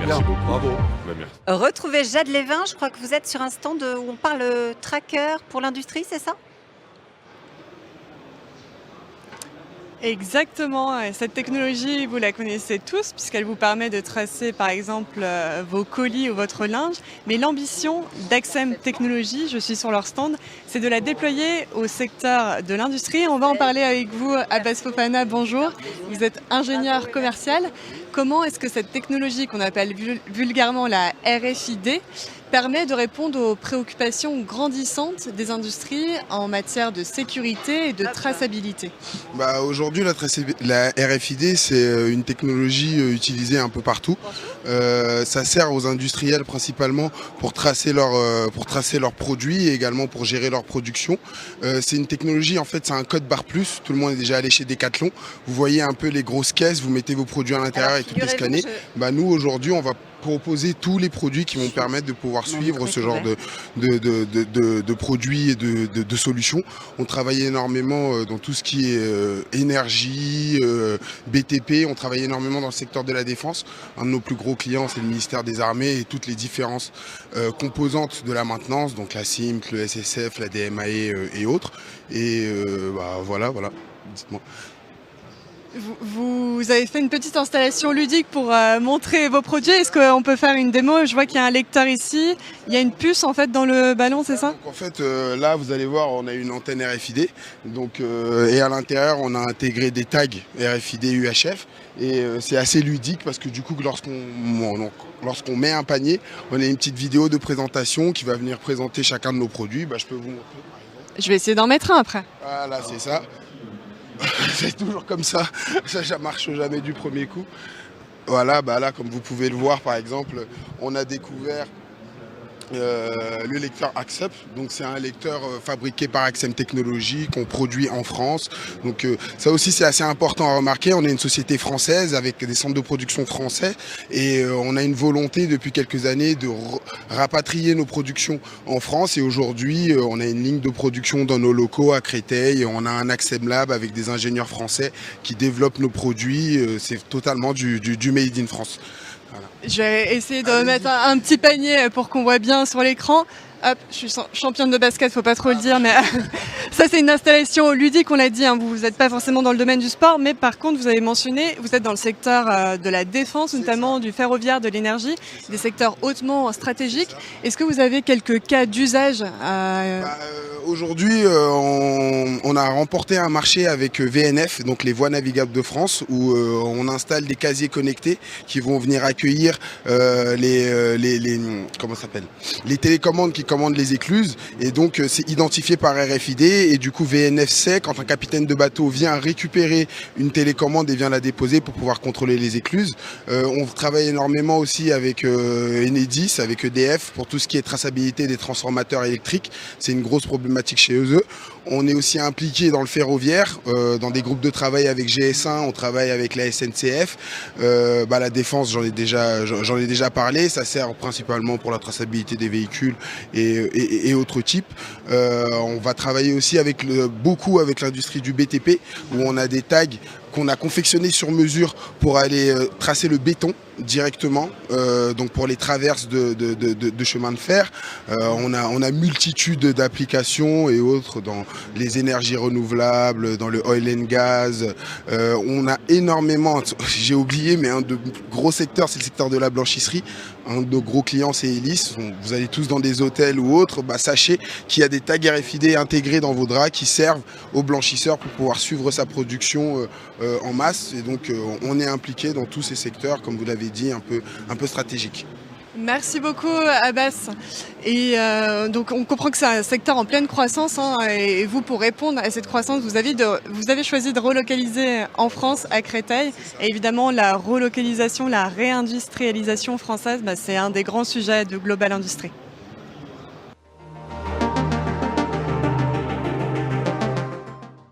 Merci beaucoup. Bravo. Merci. Retrouvez Jade Lévin, je crois que vous êtes sur un stand où on parle tracker pour l'industrie, c'est ça? Exactement, et cette technologie, vous la connaissez tous puisqu'elle vous permet de tracer par exemple vos colis ou votre linge, mais l'ambition d'Axem Technologies, je suis sur leur stand, c'est de la déployer au secteur de l'industrie. On va en parler avec vous, Abbas Fofana, bonjour. Vous êtes ingénieur commercial. Comment est-ce que cette technologie qu'on appelle vulgairement la RFID permet de répondre aux préoccupations grandissantes des industries en matière de sécurité et de traçabilité? Aujourd'hui, la RFID, c'est une technologie utilisée un peu partout. Ça sert aux industriels principalement pour tracer leurs produits et également pour gérer leur production. C'est une technologie, en fait, c'est un code barre plus. Tout le monde est déjà allé chez Decathlon. Vous voyez un peu les grosses caisses, vous mettez vos produits à l'intérieur et tout est scanné. Nous, aujourd'hui, on va proposer tous les produits qui vont permettre de pouvoir suivre ce genre de produits et de solutions. On travaille énormément dans tout ce qui est énergie, BTP. On travaille énormément dans le secteur de la défense. Un de nos plus gros clients, c'est le ministère des Armées et toutes les différentes composantes de la maintenance, donc la CIMC, le SSF, la DMAE et autres. Et voilà. Dites-moi. Vous avez fait une petite installation ludique pour montrer vos produits. Est-ce qu'on peut faire une démo? Je vois qu'il y a un lecteur ici. Il y a une puce en fait dans le ballon, c'est ça? Donc, en fait, là, vous allez voir, on a une antenne RFID. Donc, et à l'intérieur, on a intégré des tags RFID UHF. Et c'est assez ludique parce que du coup, lorsqu'on met un panier, on a une petite vidéo de présentation qui va venir présenter chacun de nos produits. Je peux vous montrer, par exemple. Je vais essayer d'en mettre un après. Voilà, c'est ça. C'est toujours comme ça, ça marche jamais du premier coup. Voilà, là comme vous pouvez le voir par exemple, on a découvert le lecteur Axep. Donc c'est un lecteur fabriqué par Axem Technologies qu'on produit en France. Donc ça aussi c'est assez important à remarquer. On est une société française avec des centres de production français et on a une volonté depuis quelques années de rapatrier nos productions en France. Et aujourd'hui on a une ligne de production dans nos locaux à Créteil. On a un Axem Lab avec des ingénieurs français qui développent nos produits. C'est totalement du Made in France. Voilà. Je vais essayer de mettre un petit panier pour qu'on voit bien sur l'écran. Hop, je suis championne de basket, faut pas trop le dire, mais ça c'est une installation ludique, on l'a dit, hein, vous n'êtes pas forcément dans le domaine du sport, mais par contre vous avez mentionné, vous êtes dans le secteur de la défense, notamment du ferroviaire, de l'énergie, des secteurs hautement stratégiques. Est-ce que vous avez quelques cas d'usage Aujourd'hui, on a remporté un marché avec VNF, donc les Voies Navigables de France, où on installe des casiers connectés qui vont venir accueillir les télécommandes qui commandent les écluses. Et donc, c'est identifié par RFID. Et du coup, VNF sait quand un capitaine de bateau vient récupérer une télécommande et vient la déposer pour pouvoir contrôler les écluses. On travaille énormément aussi avec Enedis, avec EDF, pour tout ce qui est traçabilité des transformateurs électriques. C'est une grosse problématique chez eux. On est aussi impliqué dans le ferroviaire, dans des groupes de travail avec GS1, on travaille avec la SNCF. La défense, j'en ai déjà parlé, ça sert principalement pour la traçabilité des véhicules et autres types. On va travailler aussi beaucoup avec l'industrie du BTP, où on a des tags qu'on a confectionnés sur mesure pour aller tracer le béton directement, donc pour les traverses de chemin de fer. On a multitude d'applications et autres dans les énergies renouvelables, dans le oil and gas. On a énormément, j'ai oublié, mais un de gros secteurs, c'est le secteur de la blanchisserie. Un de nos gros clients, c'est Elis. Vous allez tous dans des hôtels ou autres, sachez qu'il y a des tags RFID intégrés dans vos draps qui servent aux blanchisseurs pour pouvoir suivre sa production en masse. Et donc, on est impliqué dans tous ces secteurs, comme vous l'avez dit, un peu stratégiques. Merci beaucoup Abbas. Et donc on comprend que c'est un secteur en pleine croissance, hein, et vous, pour répondre à cette croissance, vous avez choisi de relocaliser en France, à Créteil. Et évidemment la relocalisation, la réindustrialisation française, c'est un des grands sujets de Global Industrie.